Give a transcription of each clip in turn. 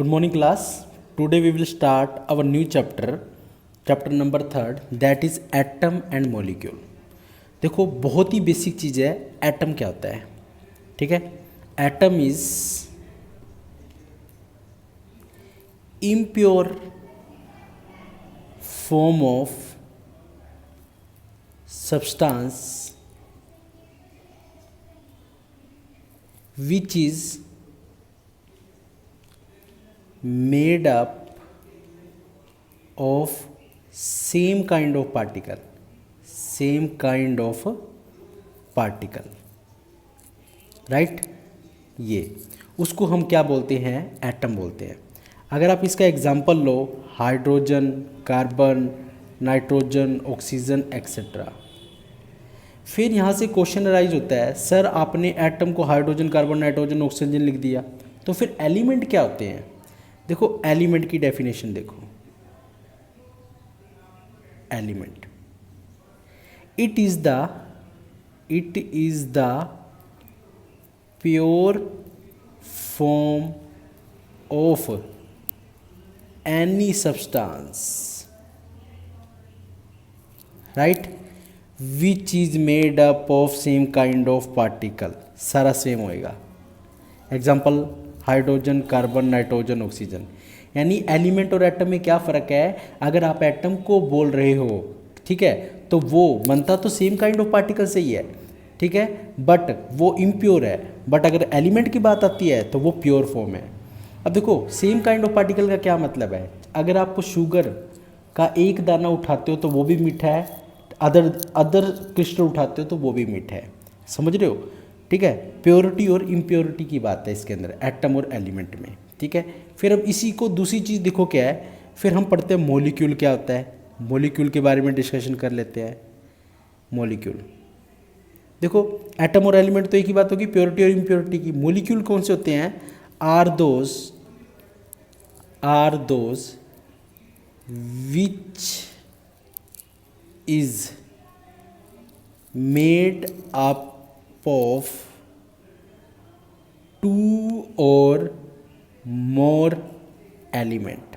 Good morning class. Today we will start our new chapter number 3rd, that is atom and molecule. देखो बहुत ही basic चीज़ है, atom क्या होता है. ठीक है, atom is impure form of substance which is made up of same kind of particle, right. ये उसको हम क्या बोलते हैं, एटम बोलते हैं. अगर आप इसका एग्जांपल लो, hydrogen, carbon, nitrogen, oxygen etcetera. फिर यहाँ से क्वेश्चन अराइज होता है, सर आपने एटम को हाइड्रोजन, कार्बन, नाइट्रोजन, ऑक्सीजन लिख दिया, तो फिर एलिमेंट क्या होते हैं. देखो एलिमेंट की डेफिनेशन देखो. Element it is the pure form of any substance, right, which is made up of same kind of particle. सारा सेम होएगा. Example hydrogen, carbon, nitrogen, oxygen. यानी एलिमेंट और एटम में क्या फ़र्क है. अगर आप एटम को बोल रहे हो, ठीक है, तो वो बनता तो सेम काइंड ऑफ पार्टिकल से ही है, ठीक है, बट वो इम्प्योर है. बट अगर एलिमेंट की बात आती है तो वो प्योर फॉर्म है. अब देखो सेम काइंड ऑफ पार्टिकल का क्या मतलब है. अगर आप शुगर का एक दाना उठाते हो तो वो भी मीठा है, अदर क्रिस्टल उठाते हो तो वो भी मीठा है. समझ रहे हो. ठीक है, प्योरिटी और इम्प्योरिटी की बात है इसके अंदर, एटम और एलिमेंट में. ठीक है, फिर अब इसी को दूसरी चीज़ देखो क्या है. फिर हम पढ़ते हैं मॉलिक्यूल क्या होता है. मॉलिक्यूल के बारे में डिस्कशन कर लेते हैं. मॉलिक्यूल देखो, एटम और एलिमेंट तो एक ही बात होगी, प्योरिटी और इम्प्योरिटी की. मॉलिक्यूल कौन से होते हैं. Are those which is made up of 2 or more element.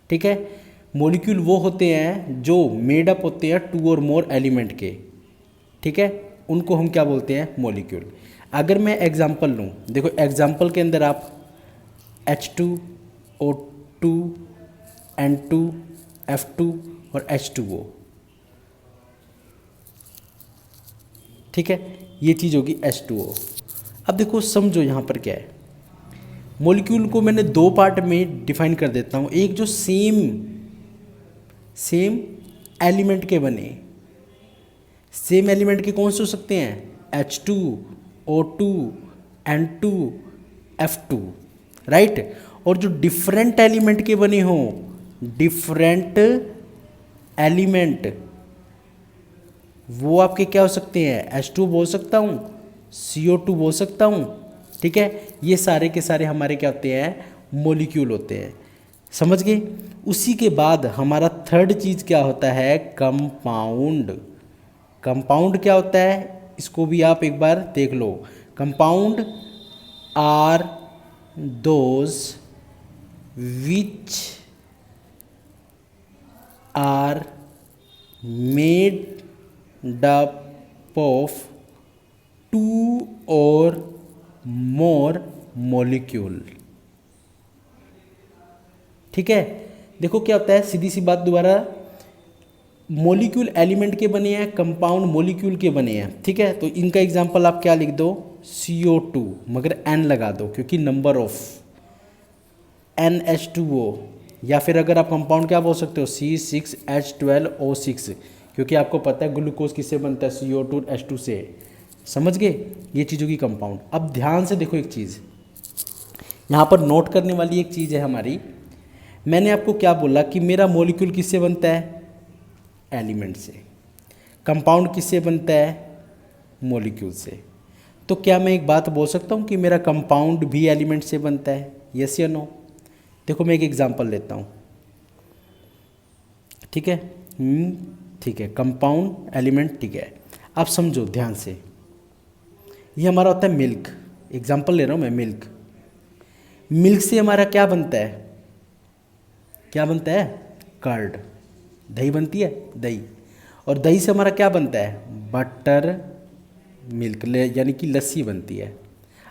ठीक है, मॉलिक्यूल वो होते हैं जो मेड अप होते हैं 2 और मोर एलिमेंट के. ठीक है, उनको हम क्या बोलते हैं, मॉलिक्यूल. अगर मैं एग्जांपल लूँ, देखो एग्जांपल के अंदर आप H2, O2, N2, F2 और H2O. ठीक है, ये चीज़ होगी H2O. अब देखो समझो यहाँ पर क्या है. मॉलिक्यूल को मैंने दो पार्ट में डिफाइन कर देता हूँ. एक जो सेम एलिमेंट के बने. सेम एलिमेंट के कौन से हो सकते हैं, H2, O2, N2, F2, right. और जो डिफरेंट एलिमेंट के बने हों, डिफरेंट एलिमेंट, वो आपके क्या हो सकते हैं, H2 बोल सकता हूँ, CO2 बोल सकता हूँ. ठीक है, ये सारे के सारे हमारे क्या होते हैं, मॉलिक्यूल होते हैं. समझ गए. उसी के बाद हमारा थर्ड चीज़ क्या होता है, कंपाउंड. कंपाउंड क्या होता है, इसको भी आप एक बार देख लो. Compound are those which are made up of 2 or more molecule. ठीक है, देखो क्या होता है, सीधी सी बात दोबारा. मॉलिक्यूल एलिमेंट के बने हैं, कंपाउंड मॉलिक्यूल के बने हैं. ठीक है, तो इनका एग्जांपल आप क्या लिख दो, CO2, मगर N लगा दो क्योंकि नंबर ऑफ NH2O. या फिर अगर आप कंपाउंड क्या बोल सकते हो, C6H12O6, क्योंकि आपको पता है ग्लूकोज किससे बनता है, CO2 H2 से. समझ गए, ये चीज़ों की कंपाउंड. अब ध्यान से देखो एक चीज़ यहाँ पर नोट करने वाली एक चीज़ है हमारी. मैंने आपको क्या बोला कि मेरा मॉलिक्यूल किससे बनता है, एलिमेंट से. कंपाउंड किससे बनता है, मॉलिक्यूल से. तो क्या मैं एक बात बोल सकता हूँ कि मेरा कंपाउंड भी एलिमेंट से बनता है, यस या नो. देखो मैं एक एग्जांपल लेता हूँ. ठीक है, ठीक है, कंपाउंड एलिमेंट. ठीक है, आप समझो ध्यान से. ये हमारा होता है मिल्क. एग्जाम्पल ले रहा हूँ मैं, मिल्क. मिल्क से हमारा क्या बनता है, क्या बनता है, कर्ड, दही बनती है, दही। और दही से हमारा क्या बनता है, बटर मिल्क, यानी कि लस्सी बनती है।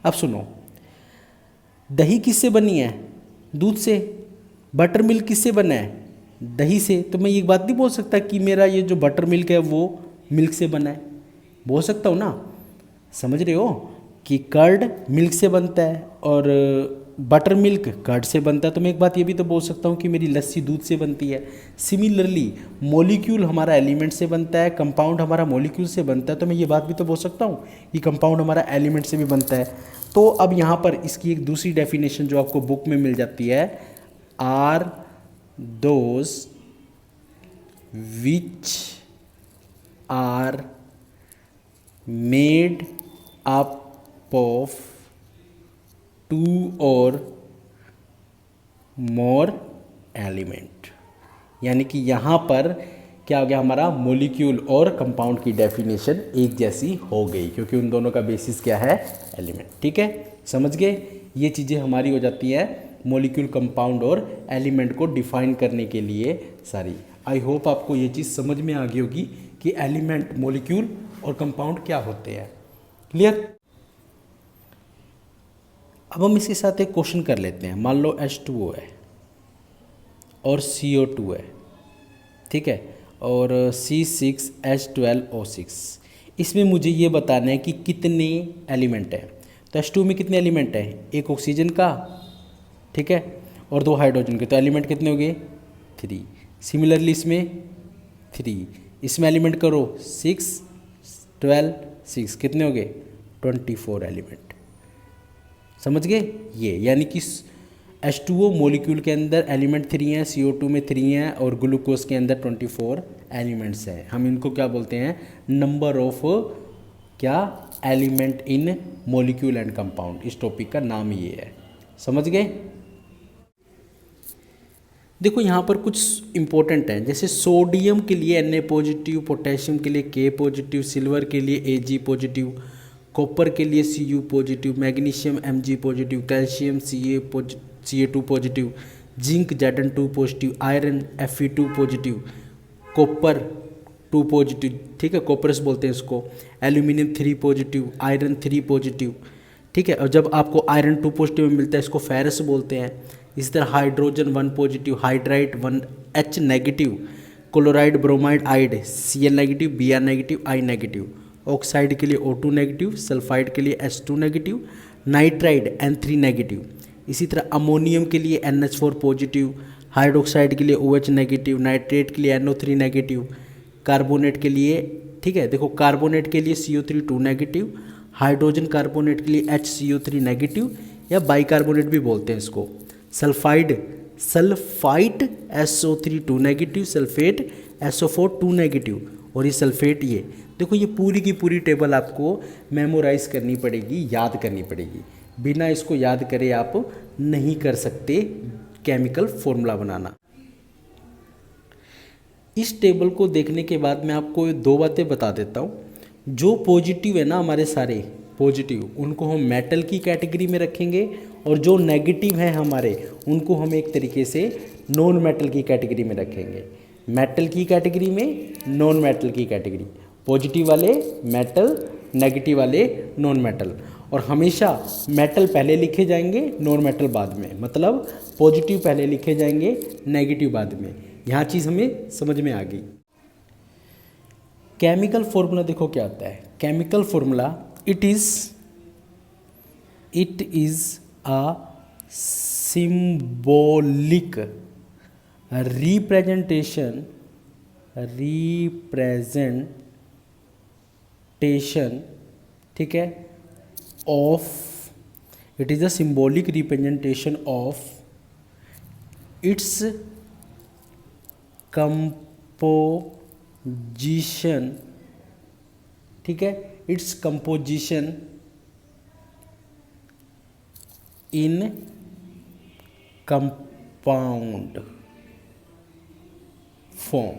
अब सुनो, दही किससे बनी है, दूध से। बटर मिल्क किससे बना है, दही से। तो मैं ये बात नहीं बोल सकता कि मेरा ये जो बटर मिल्क है वो मिल्क से बना है, बोल सकता हूँ ना, समझ रहे हो कि कर्ड मिल्क से बनता है और बटर मिल्क कर्ड से बनता है। तो मैं एक बात ये भी तो बोल सकता हूँ कि मेरी लस्सी दूध से बनती है। सिमिलरली मॉलिक्यूल हमारा एलिमेंट से बनता है, कंपाउंड हमारा मॉलिक्यूल से बनता है। तो मैं ये बात भी तो बोल सकता हूँ कि कंपाउंड हमारा एलिमेंट से भी बनता है। तो अब यहाँ पर इसकी एक दूसरी डेफिनेशन जो आपको बुक में मिल जाती है, are those which are made up of two or more element. यानी कि यहाँ पर क्या हो गया, हमारा मॉलिक्यूल और कंपाउंड की डेफिनेशन एक जैसी हो गई, क्योंकि उन दोनों का बेसिस क्या है, एलिमेंट। ठीक है, समझ गए। ये चीज़ें हमारी हो जाती हैं मॉलिक्यूल, कंपाउंड और एलिमेंट को डिफाइन करने के लिए सारी। आई होप आपको ये चीज़ समझ में आ गई होगी कि एलिमेंट, मॉलिक्यूल और कंपाउंड क्या होते हैं। क्लियर। अब हम इसके साथ एक क्वेश्चन कर लेते हैं। मान लो H2O है और CO2 है, ठीक है, और C6H12O6। इसमें मुझे ये बताना है कि कितने एलिमेंट हैं। तो H2 में कितने एलिमेंट हैं, एक ऑक्सीजन का, ठीक है, और 2 हाइड्रोजन के। तो एलिमेंट कितने हो गए, 3। सिमिलरली इसमें 3, इसमें एलिमेंट करो 6, 12, 6, कितने हो गए, 24 एलिमेंट। समझ गए ये, यानी कि H2O मॉलिक्यूल के अंदर एलिमेंट 3 हैं, CO2 में 3 हैं और ग्लूकोज के अंदर 24 एलिमेंट्स हैं। हम इनको क्या बोलते हैं, नंबर ऑफ क्या, element in molecule and compound. इस टॉपिक का नाम ये है। समझ गए। देखो यहाँ पर कुछ इंपॉर्टेंट है, जैसे सोडियम के लिए Na पॉजिटिव, पोटेशियम के लिए K पॉजिटिव, सिल्वर के लिए Ag पॉजिटिव, कॉपर के लिए Cu positive, magnesium Mg positive, calcium Ca2 positive, zinc Zn2 positive, iron Fe2 positive, copper 2 positive, ठीक है, कॉपरस बोलते हैं इसको, एल्यूमिनियम 3 पॉजिटिव, आयरन 3 पॉजिटिव, ठीक है। और जब आपको आयरन 2 पॉजिटिव मिलता है इसको फेरस बोलते हैं। इसी तरह hydrogen 1 positive, hydride 1 H negative, chloride bromide ide Cl negative, Br negative, I negative, oxide के लिए O2 नेगेटिव, सल्फाइड के लिए H2 negative, nitride N3 negative. इसी तरह अमोनियम के लिए NH4 पॉजिटिव, हाइड्रोक्साइड के लिए OH नेगेटिव, नाइट्रेट के लिए NO3 नेगेटिव, कार्बोनेट के लिए, ठीक है, देखो कार्बोनेट के लिए CO3 2 नेगेटिव, हाइड्रोजन कार्बोनेट के लिए HCO3 नेगेटिव या बाइकार्बोनेट भी बोलते हैं इसको, sulphide SO3 2 negative, sulphate SO4 2 negative, और ये सल्फेट, ये देखो ये पूरी की पूरी टेबल आपको मेमोराइज करनी पड़ेगी, याद करनी पड़ेगी। बिना इसको याद करे आप नहीं कर सकते केमिकल फॉर्मूला बनाना। इस टेबल को देखने के बाद मैं आपको 2 बातें बता देता हूँ। जो पॉजिटिव है ना हमारे सारे पॉजिटिव, उनको हम मेटल की कैटेगरी में रखेंगे, और जो नेगेटिव हैं हमारे उनको हम एक तरीके से नॉन मेटल की कैटेगरी में रखेंगे। मेटल की कैटेगरी में, नॉन मेटल की कैटेगरी, पॉजिटिव वाले मेटल, नेगेटिव वाले नॉन मेटल। और हमेशा मेटल पहले लिखे जाएंगे, नॉन मेटल बाद में, मतलब पॉजिटिव पहले लिखे जाएंगे, नेगेटिव बाद में। यहाँ चीज़ हमें समझ में आ गई। केमिकल फॉर्मूला देखो क्या आता है। Chemical formula, it is a symbolic representation, ठीक है, of, it is a symbolic representation of its composition, ठीक है, its composition in compound form,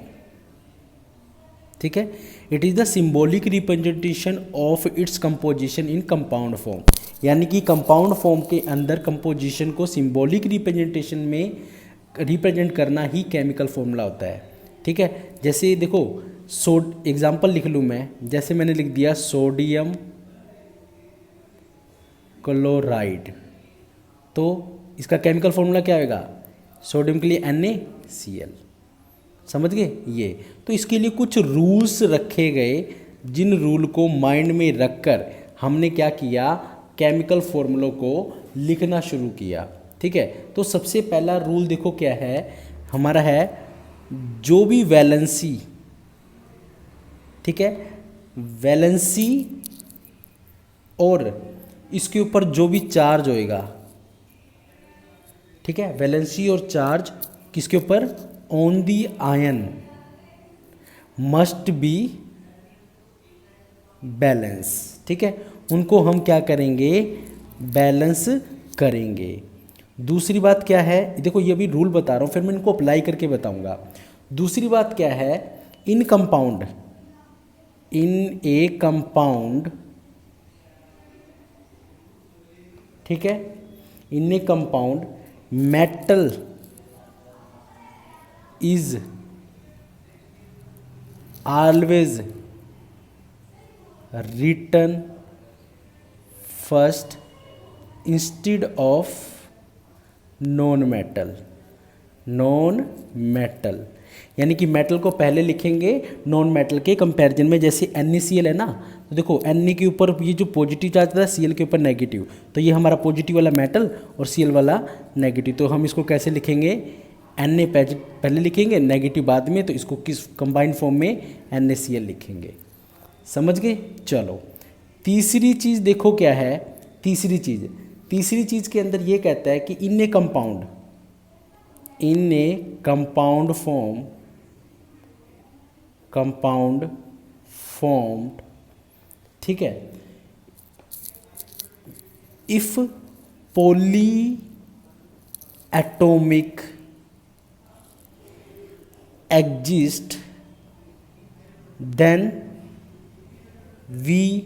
ठीक है। It is the symbolic representation of its composition in compound form, यानी कि compound form के अंदर कंपोजिशन को सिंबॉलिक रिप्रेजेंटेशन में रिप्रेजेंट करना ही केमिकल फॉर्मूला होता है। ठीक है, जैसे देखो एग्जाम्पल लिख लूँ मैं, जैसे मैंने लिख दिया सोडियम क्लोराइड, तो इसका केमिकल फॉर्मूला क्या होगा, सोडियम के लिए NaCl। समझ गए ये। तो इसके लिए कुछ रूल्स रखे गए, जिन रूल को माइंड में रखकर हमने क्या किया, केमिकल फॉर्मूलों को लिखना शुरू किया। ठीक है, तो सबसे पहला रूल देखो क्या है हमारा, है जो भी वैलेंसी, ठीक है, वैलेंसी और इसके ऊपर जो भी चार्ज होएगा, ठीक है, वैलेंसी और चार्ज किसके ऊपर, on the ion must be balance. ठीक है, उनको हम क्या करेंगे, बैलेंस करेंगे। दूसरी बात क्या है, देखो ये भी रूल बता रहा हूँ, फिर मैं इनको अप्लाई करके बताऊंगा। दूसरी बात क्या है, इन कंपाउंड, इन ए कंपाउंड, ठीक है, in a compound metal is always written first instead of non metal. Non metal यानी कि मेटल को पहले लिखेंगे नॉन मेटल के कंपैरिजन में। जैसे NaCl है ना, तो देखो Na के ऊपर ये जो पॉजिटिव चार्ज था, Cl के ऊपर नेगेटिव, तो ये हमारा पॉजिटिव वाला मेटल और Cl वाला नेगेटिव। तो हम इसको कैसे लिखेंगे, Na पहले लिखेंगे, नेगेटिव बाद में, तो इसको किस कंबाइंड फॉर्म में NaCl लिखेंगे। समझ गए। चलो तीसरी चीज़ देखो क्या है, तीसरी चीज़ के अंदर ये कहता है कि इन ए कंपाउंड फॉर्म्ड, ठीक है, if poly atomic exist then we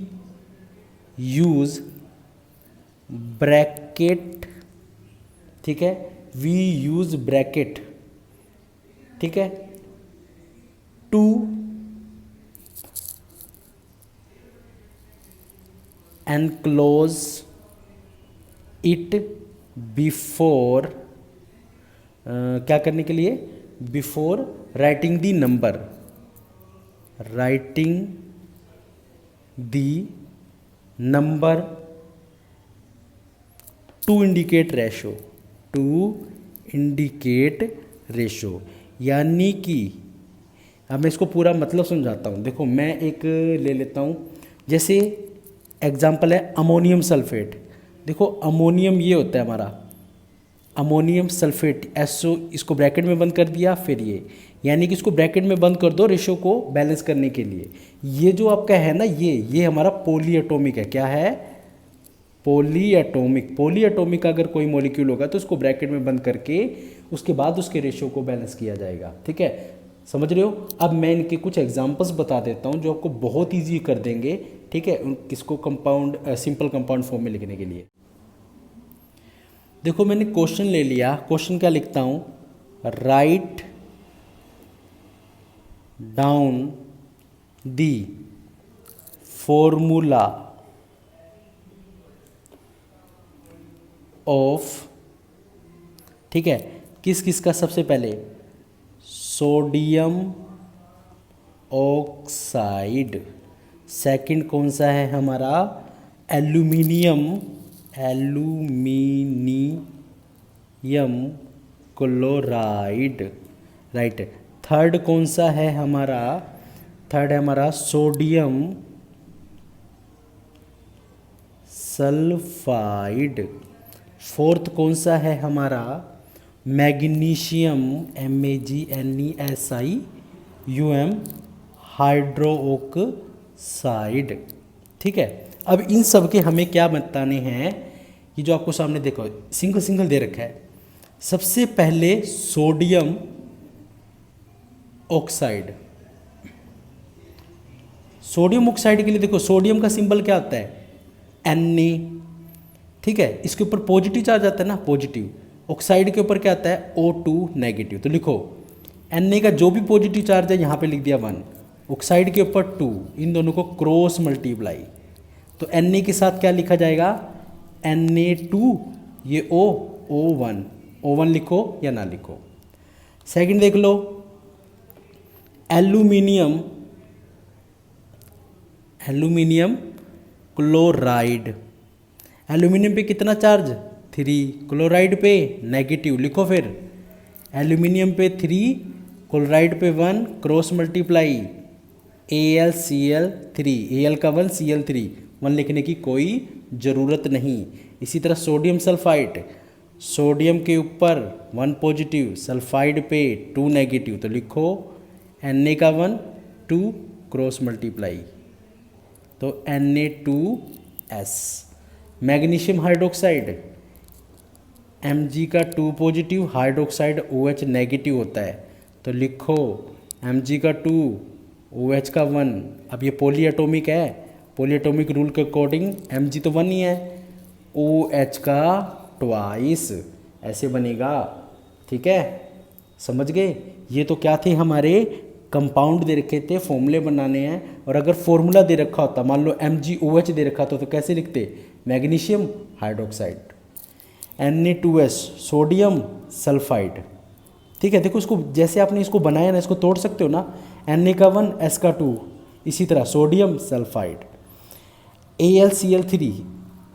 use bracket, ठीक है, वी यूज ब्रैकेट, ठीक है, टू एनक्लोज इट बिफोर, क्या करने के लिए, before writing the number, writing the number two indicate ratio, यानी कि अब मैं इसको पूरा मतलब समझाता हूँ। देखो मैं एक ले लेता हूँ, जैसे एग्जाम्पल है अमोनियम सल्फेट। देखो अमोनियम ये होता है हमारा अमोनियम सल्फेट, SO, इसको ब्रैकेट में बंद कर दिया, फिर यानी कि इसको ब्रैकेट में बंद कर दो रेशो को बैलेंस करने के लिए। ये जो आपका है ना, ये हमारा पॉली एटॉमिक है। क्या है, पॉली एटॉमिक अगर कोई मॉलिक्यूल होगा तो उसको ब्रैकेट में बंद करके उसके बाद उसके रेशो को बैलेंस किया जाएगा। ठीक है, समझ रहे हो। अब मैं इनके कुछ एग्जांपल्स बता देता हूँ जो आपको बहुत इजी कर देंगे। ठीक है, किसको कंपाउंड सिंपल कंपाउंड फॉर्म में लिखने के लिए। देखो मैंने क्वेश्चन ले लिया, क्वेश्चन क्या लिखता हूँ, write down the formula of, ठीक है, किस किस का, सबसे पहले सोडियम ऑक्साइड, सेकंड कौन सा है हमारा, एल्यूमिनियम क्लोराइड, राइट। थर्ड कौन सा है हमारा, थर्ड है हमारा सोडियम सल्फाइड। फोर्थ कौन सा है हमारा, मैग्नीशियम MaGNeSium हाइड्रोक्साइड। ठीक है, अब इन सब के हमें क्या बताने हैं, कि जो आपको सामने देखो सिंगल सिंगल दे रखा है। सबसे पहले सोडियम ऑक्साइड, सोडियम ऑक्साइड के लिए देखो सोडियम का सिंबल क्या होता है, Na, ठीक है, इसके ऊपर पॉजिटिव चार्ज आता है ना, पॉजिटिव। ऑक्साइड के ऊपर क्या आता है, O2 नेगेटिव। तो लिखो Na का जो भी पॉजिटिव चार्ज है यहाँ पे लिख दिया 1, ऑक्साइड के ऊपर 2, इन दोनों को क्रॉस मल्टीप्लाई। तो Na के साथ क्या लिखा जाएगा, Na2, ये O1 लिखो या ना लिखो। सेकंड देख लो, एल्यूमिनियम क्लोराइड। एल्यूमिनियम पे कितना चार्ज, 3, क्लोराइड पे नेगेटिव। लिखो फिर एल्यूमिनियम पे 3, क्लोराइड पे 1, क्रॉस मल्टीप्लाई, AlCl3, Al का 1, Cl3, 1 लिखने की कोई ज़रूरत नहीं। इसी तरह सोडियम सल्फाइड, सोडियम के ऊपर 1 पॉजिटिव, सल्फाइड पे 2 नेगेटिव। तो लिखो Na का 1, 2, क्रॉस मल्टीप्लाई, तो Na2S। मैग्नीशियम हाइड्रोक्साइड, Mg का 2 पॉजिटिव, हाइड्रोक्साइड OH नेगेटिव होता है। तो लिखो Mg का 2, OH का 1। अब ये पॉली एटॉमिक है, पॉली एटॉमिक रूल के अकॉर्डिंग Mg तो 1 ही है, OH का ट्वाइस ऐसे बनेगा। ठीक है, समझ गए। ये तो क्या थे, हमारे कंपाउंड दे रखे थे, फॉर्मूले बनाने हैं। और अगर फॉर्मूला दे रखा होता, मान लो MgOH दे रखा तो कैसे लिखते, magnesium hydroxide, Na2S sodium sulphide. ठीक है, देखो इसको जैसे आपने इसको बनाया ना, इसको तोड़ सकते हो ना, Na का 1, S का 2, इसी तरह सोडियम सल्फाइड, AlCl3,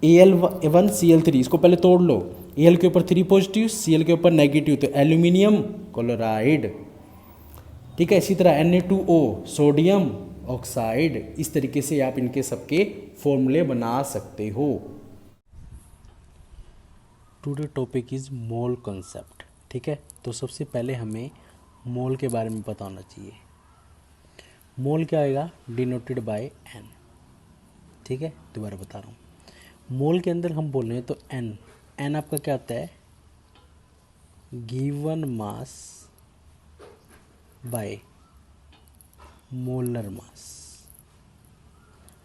Al1Cl3, इसको पहले तोड़ लो, Al के ऊपर 3 पॉजिटिव, Cl के ऊपर नेगेटिव, तो एल्यूमिनियम क्लोराइड। ठीक है, इसी तरह Na2O सोडियम ऑक्साइड। इस तरीके से आप इनके सबके फॉर्मूले बना सकते हो। Today topic is mole concept. ठीक है, तो सबसे पहले हमें मोल के बारे में पता होना चाहिए। मोल क्या आएगा, डिनोटेड बाय N। ठीक है, दोबारा बता रहा हूँ, मोल के अंदर हम बोल रहे हैं तो N आपका क्या आता है, given mass by molar mass.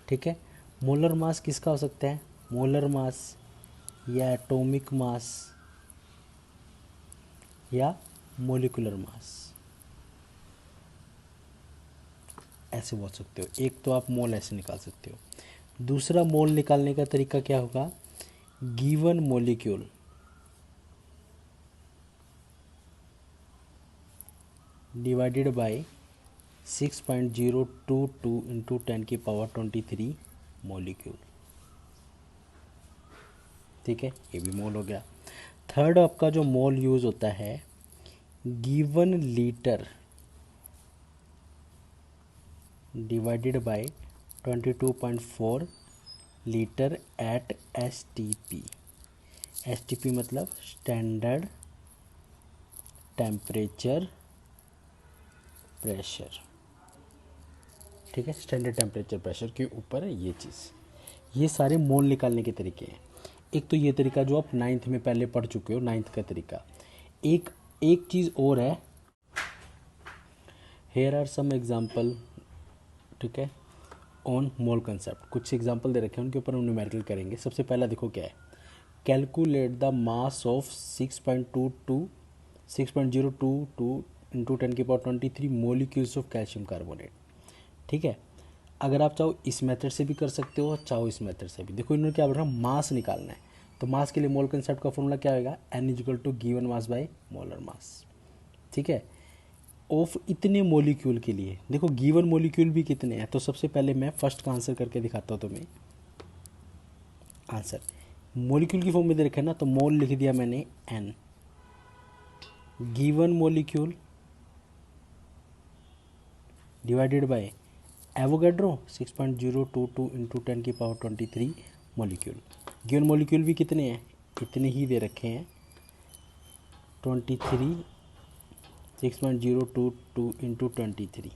ठीक है, मोलर मास किसका हो सकता है, मोलर मास या एटॉमिक मास या मोलिकुलर मास, ऐसे बोल सकते हो। एक तो आप मोल ऐसे निकाल सकते हो। दूसरा मोल निकालने का तरीका क्या होगा, given molecule divided by 6.022 into 10⁻23 molecule. ठीक है, ये भी मोल हो गया। थर्ड आपका जो मोल यूज होता है, given litre divided by 22.4 litre at STP। STP मतलब स्टैंडर्ड टेम्परेचर प्रेशर। ठीक है, स्टैंडर्ड टेम्परेचर प्रेशर के ऊपर है ये चीज़। ये सारे मोल निकालने के तरीके हैं। एक तो ये तरीका जो आप 9th में पहले पढ़ चुके हो, 9th का तरीका। एक चीज़ और है, हेयर आर सम एग्जाम्पल। ठीक है, ऑन मोल कंसेप्ट कुछ एग्जाम्पल दे रखे हैं, उनके ऊपर हम न्यूमेरिकल करेंगे। सबसे पहला देखो क्या है, calculate the mass of 6.022 into 10⁻23 molecules of calcium carbonate. ठीक है, अगर आप चाहो इस मेथड से भी कर सकते हो, चाहो इस मेथड से भी। देखो इन्होंने क्या बोल रहा है, मास निकालना है। तो मास के लिए मोल कंसेप्ट का फॉर्मूला क्या होगा, N = given mass by molar mass. ठीक है, ऑफ इतने मोलिक्यूल के लिए देखो गिवन मोलिक्यूल भी कितने हैं। तो सबसे पहले मैं फर्स्ट का आंसर करके दिखाता हूँ तुम्हें। आंसर मोलिक्यूल की फॉर्म में दे रखा है ना, तो मोल लिख दिया मैंने N। Given molecule divided by Avogadro 6.022 into 10⁻23 molecule. Given molecule भी कितने हैं, इतने ही दे रखे हैं, 23 6.022 इंटू 23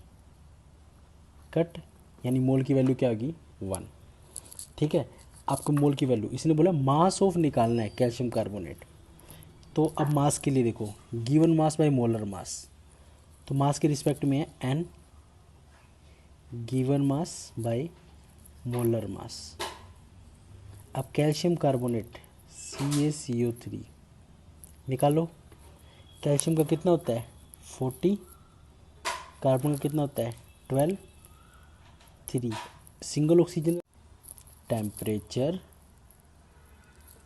कट, यानी मोल की वैल्यू क्या होगी 1। ठीक है, आपको मोल की वैल्यू, इसने बोला मास ऑफ निकालना है कैल्शियम कार्बोनेट। तो अब मास के लिए देखो, given mass by molar mass, तो मास के रिस्पेक्ट में है N, given mass by molar mass. अब कैल्शियम कार्बोनेट CaCO3 निकालो। कैल्शियम का कितना होता है 40, कार्बन का कितना होता है 12, 3 सिंगल ऑक्सीजन। टेम्परेचर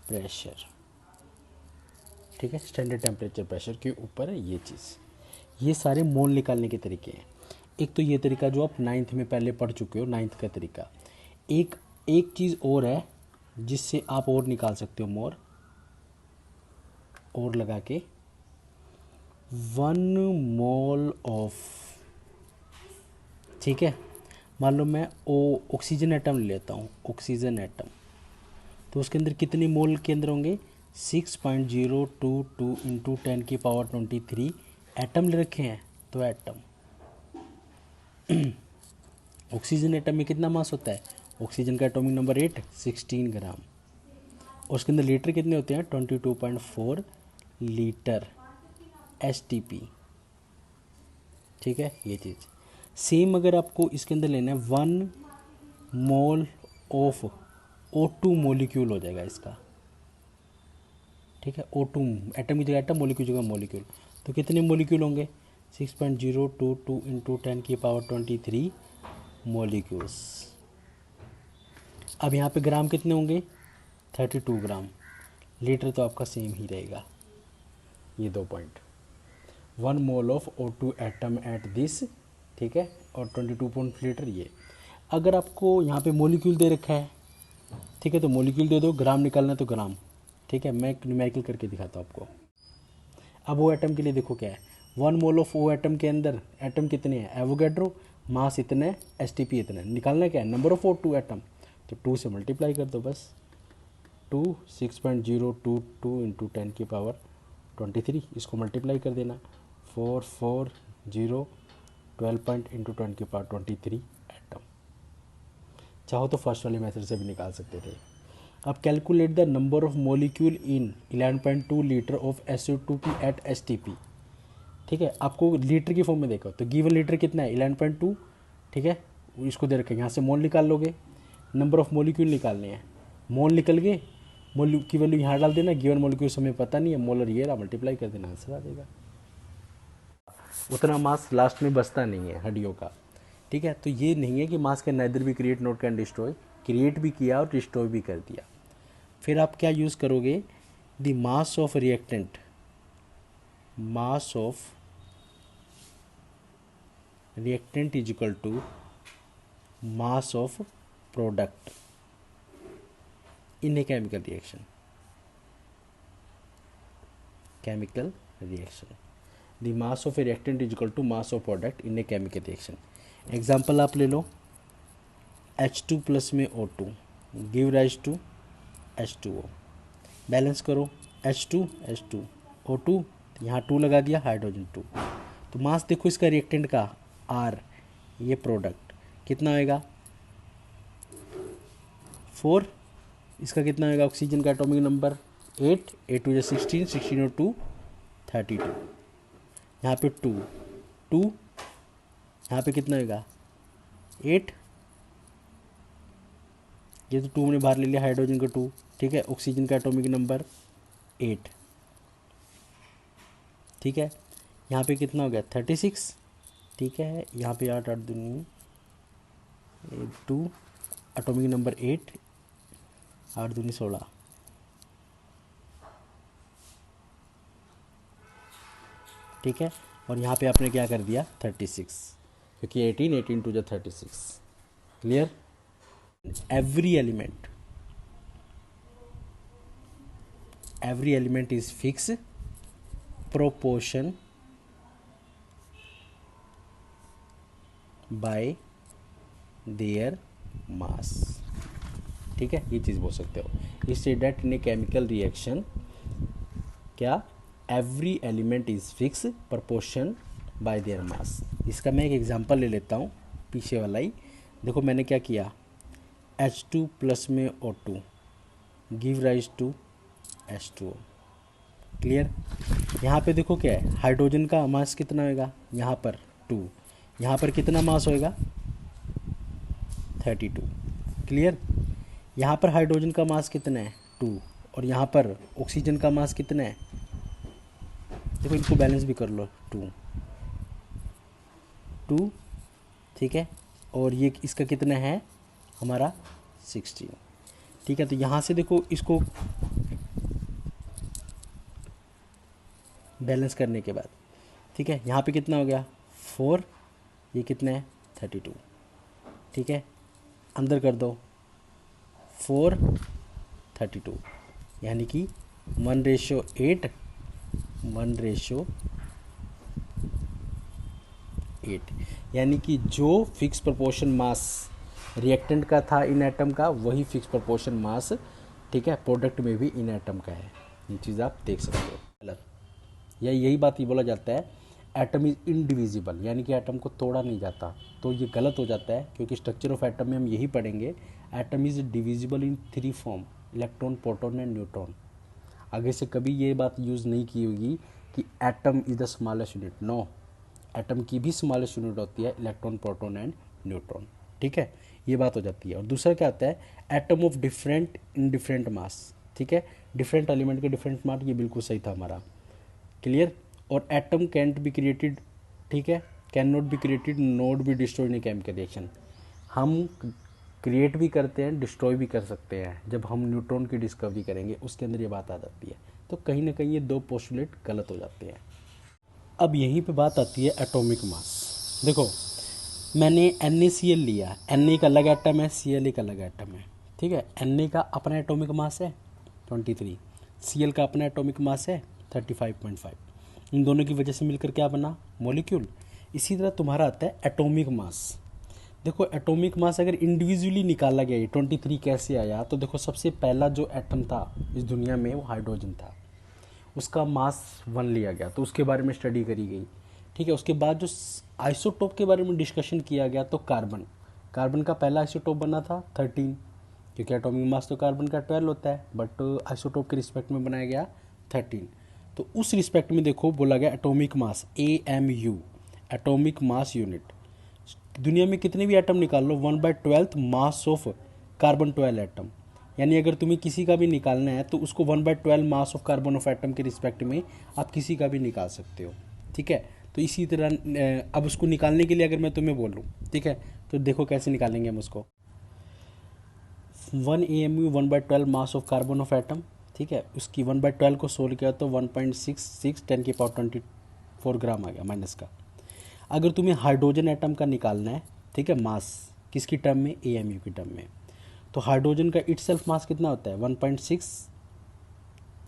प्रेशर, ठीक है, स्टैंडर्ड टेम्परेचर प्रेशर के ऊपर है ये चीज़। ये सारे मोल निकालने के तरीके हैं। एक तो ये तरीका जो आप 9th में पहले पढ़ चुके हो, 9th का तरीका। एक चीज़ और है जिससे आप और निकाल सकते हो मोर, और लगा के 1 मोल ऑफ, ठीक है, मान लो मैं ऑक्सीजन एटम ले लेता हूँ, ऑक्सीजन एटम, तो उसके अंदर कितने मोल के अंदर होंगे 6.022 इंटू 10⁻23 एटम ले रखे हैं। तो एटम ऑक्सीजन एटम में कितना मास होता है, ऑक्सीजन का एटॉमिक नंबर 8 16 ग्राम, और उसके अंदर लीटर कितने होते हैं 22.4 लीटर STP, ठीक है। ये चीज़ सेम अगर आपको इसके अंदर लेना है 1 मोल ऑफ O2 मोलिक्यूल हो जाएगा इसका, ठीक है। O2 एटम की जगह एटम, मोलिक्यूल की जगह मोलिक्यूल, तो कितने मोलिक्यूल होंगे 6.022 इंटू 10⁻23 मोलिक्यूल्स। अब यहाँ पे ग्राम कितने होंगे 32 ग्राम, लीटर तो आपका सेम ही रहेगा। ये 2 point, 1 mole of O2 atom at this, ठीक है, और 22 लीटर। ये अगर आपको यहाँ पे मोलिक्यूल दे रखा है, ठीक है, तो मोलिक्यूल दे दो, ग्राम निकालना है तो ग्राम, ठीक है। मैं न्यूमेरिकल करके दिखाता हूँ आपको। अब वो एटम के लिए देखो क्या है, 1 मोल ऑफ ओ एटम के अंदर एटम कितने हैं एवोगैड्रो, मास इतने, STP इतने, निकालना क्या है नंबर ऑफ O2 एटम, तो 2 से मल्टीप्लाई कर दो बस, 2 6.022 इंटू 10⁻23, इसको मल्टीप्लाई कर देना, 440 12 इंटू 10⁻23 एटम। चाहो तो फर्स्ट वाले मेथड से भी निकाल सकते थे। अब calculate the number of molecule in 11.2 litre of SO2 at STP, ठीक है। आपको लीटर की फॉर्म में देखो तो गिवन लीटर कितना है 11.2, ठीक है, इसको दे रखें, यहाँ से मोल निकाल लोगे, नंबर ऑफ मोलिक्यूल निकालने हैं, मोल निकल गए, मोल की वैल्यू यहाँ डाल देना, गिवन मोलिक्यूल हमें पता नहीं है, मोलर ये रहा, मल्टीप्लाई कर देना, आंसर आ जाएगा। उतना मास लास्ट में बचता नहीं है हड्डियों का, ठीक है। तो ये नहीं है कि मास कैन नाइदर भी create not can destroy, create भी किया और डिस्ट्रॉय भी कर दिया। फिर आप क्या यूज़ करोगे, the mass of reactant, mass of reactant is equal to mass of product in a chemical reaction, chemical reaction, the mass of a reactant is equal to mass of product in a chemical reaction. Example आप ले लो, H2 plus में O2 give rise to H2O, balance करो H2 O2, यहाँ 2 लगा दिया, hydrogen 2, तो मास देखो इसका रिएक्टेंट का R, ये प्रोडक्ट कितना होएगा 4, इसका कितना होएगा ऑक्सीजन का एटॉमिक नंबर 8, 8 टू 16, 16 और 2 32, यहाँ पे 2, यहाँ पे कितना होएगा 8, ये तो 2 मैंने बाहर ले लिया, हाइड्रोजन का 2, ठीक है, ऑक्सीजन का एटॉमिक नंबर 8, ठीक है, यहाँ पे कितना हो गया 36, ठीक है, यहाँ पे 8 8 दूनी 2, एटॉमिक नंबर 8, 8 दूनी 16, ठीक है, और यहाँ पे आपने क्या कर दिया 36, क्योंकि 18 two 36, clear. every element is fixed proportion by their mass, ठीक है, ये चीज़ बोल सकते हो। इससे that in a chemical reaction क्या every element is fix proportion by their mass. इसका मैं एक एग्जांपल ले लेता हूँ, पीछे वाला ही देखो, मैंने क्या किया H2 प्लस में O2 give rise to H2O, clear. यहाँ पे देखो क्या है, हाइड्रोजन का मास कितना होएगा, यहाँ पर 2, यहाँ पर कितना मास होएगा 32, क्लियर। यहाँ पर हाइड्रोजन का मास कितना है 2, और यहाँ पर ऑक्सीजन का मास कितना है, देखो इनको बैलेंस भी कर लो, 2 ठीक है, और ये इसका कितना है हमारा 16, ठीक है। तो यहाँ से देखो इसको बैलेंस करने के बाद, ठीक है, यहाँ पे कितना हो गया 4, ये कितना है 32, ठीक है, अंदर कर दो 4 32, यानी कि 1:8, 1:8, यानी कि जो फिक्स प्रोपोर्शन मास रिएक्टेंट का था इन एटम का, वही फिक्स प्रोपोर्शन मास, ठीक है, प्रोडक्ट में भी इन एटम का है। ये चीज़ आप देख सकते हो। गलत, या यही बात ये बोला जाता है एटम इज़ इनडिविजिबल, यानी कि एटम को तोड़ा नहीं जाता। तो ये गलत हो जाता है, क्योंकि स्ट्रक्चर ऑफ एटम में हम यही पढ़ेंगे, atom is divisible in 3 form, electron, proton and neutron. आगे से कभी ये बात यूज़ नहीं की होगी कि atom is the smallest unit, no, atom की भी स्मॉलेस्ट यूनिट होती है इलेक्ट्रॉन, प्रोटॉन एंड न्यूट्रॉन, ठीक है, ये बात हो जाती है। और दूसरा क्या आता है, atom of different in different mass, ठीक है, डिफरेंट एलिमेंट के डिफरेंट मास, ये बिल्कुल सही था हमारा, क्लियर। और एटम कैंट बी क्रिएटेड, ठीक है, can not be created, not be destroyed in chemical reaction. हम क्रिएट भी करते हैं, डिस्ट्रॉय भी कर सकते हैं, जब हम न्यूट्रॉन की डिस्कवरी करेंगे उसके अंदर ये बात आ जाती है। तो कहीं ना कहीं ये 2 पोस्टुलेट गलत हो जाते हैं। अब यहीं पे बात आती है एटॉमिक मास। देखो मैंने NaCl लिया, Na का अलग एटम है, Cl का अलग एटम है, ठीक है। Na का अपना एटॉमिक मास है 23, Cl का अपना एटॉमिक मास है 35.5। इन दोनों की वजह से मिलकर क्या बना, मॉलिक्यूल। इसी तरह तुम्हारा आता है एटॉमिक मास। देखो एटॉमिक मास अगर इंडिविजुअली निकाला गया, ये 23 कैसे आया, तो देखो सबसे पहला जो एटम था इस दुनिया में वो हाइड्रोजन था, उसका मास 1 लिया गया, तो उसके बारे में स्टडी करी गई, ठीक है। उसके बाद जो आइसोटोप के बारे में डिस्कशन किया गया, तो कार्बन का पहला आइसोटोप बना था 13, क्योंकि एटॉमिक मास तो कार्बन का 12 होता है, बट आइसोटोप के रिस्पेक्ट में बनाया गया 13। तो उस रिस्पेक्ट में देखो बोला गया atomic mass, AMU, atomic mass unit. दुनिया में कितने भी एटम निकाल लो, 1/12 मास ऑफ कार्बन 12 एटम, यानी अगर तुम्हें किसी का भी निकालना है तो उसको 1/12 mass of carbon of atom के रिस्पेक्ट में आप किसी का भी निकाल सकते हो, ठीक है। तो इसी तरह अब उसको निकालने के लिए अगर मैं तुम्हें बोलूँ, ठीक है, तो देखो कैसे निकालेंगे हम उसको। 1 AMU 1/12 mass of carbon of atom, ठीक है, उसकी 1/12 को सोल्व किया तो 1.66 10⁻24 ग्राम आ गया माइनस का। अगर तुम्हें हाइड्रोजन एटम का निकालना है, ठीक है, मास किसकी टर्म में, AMU की टर्म में, तो हाइड्रोजन का इटसेल्फ मास कितना होता है 1.67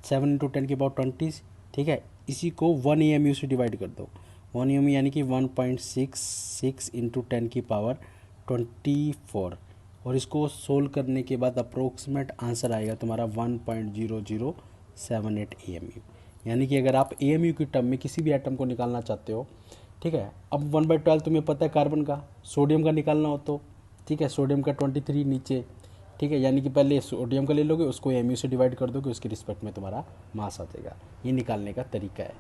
× 10⁻20, ठीक है। इसी को 1 AMU से डिवाइड कर दो, 1 AMU यानी कि 1.66 × 10⁻24, और इसको सोल्व करने के बाद अप्रोक्सीमेट आंसर आएगा तुम्हारा 1.0078 AMU। यानी कि अगर आप AMU की टर्म में किसी भी एटम को निकालना चाहते हो, ठीक है, अब 1/12 तुम्हें पता है कार्बन का, सोडियम का निकालना हो तो, ठीक है, सोडियम का 23 नीचे, ठीक है, यानी कि पहले सोडियम का ले लोगे, उसको AMU से डिवाइड कर दोगे, उसके रिस्पेक्ट में तुम्हारा मास आ जाएगा। ये निकालने का तरीका है।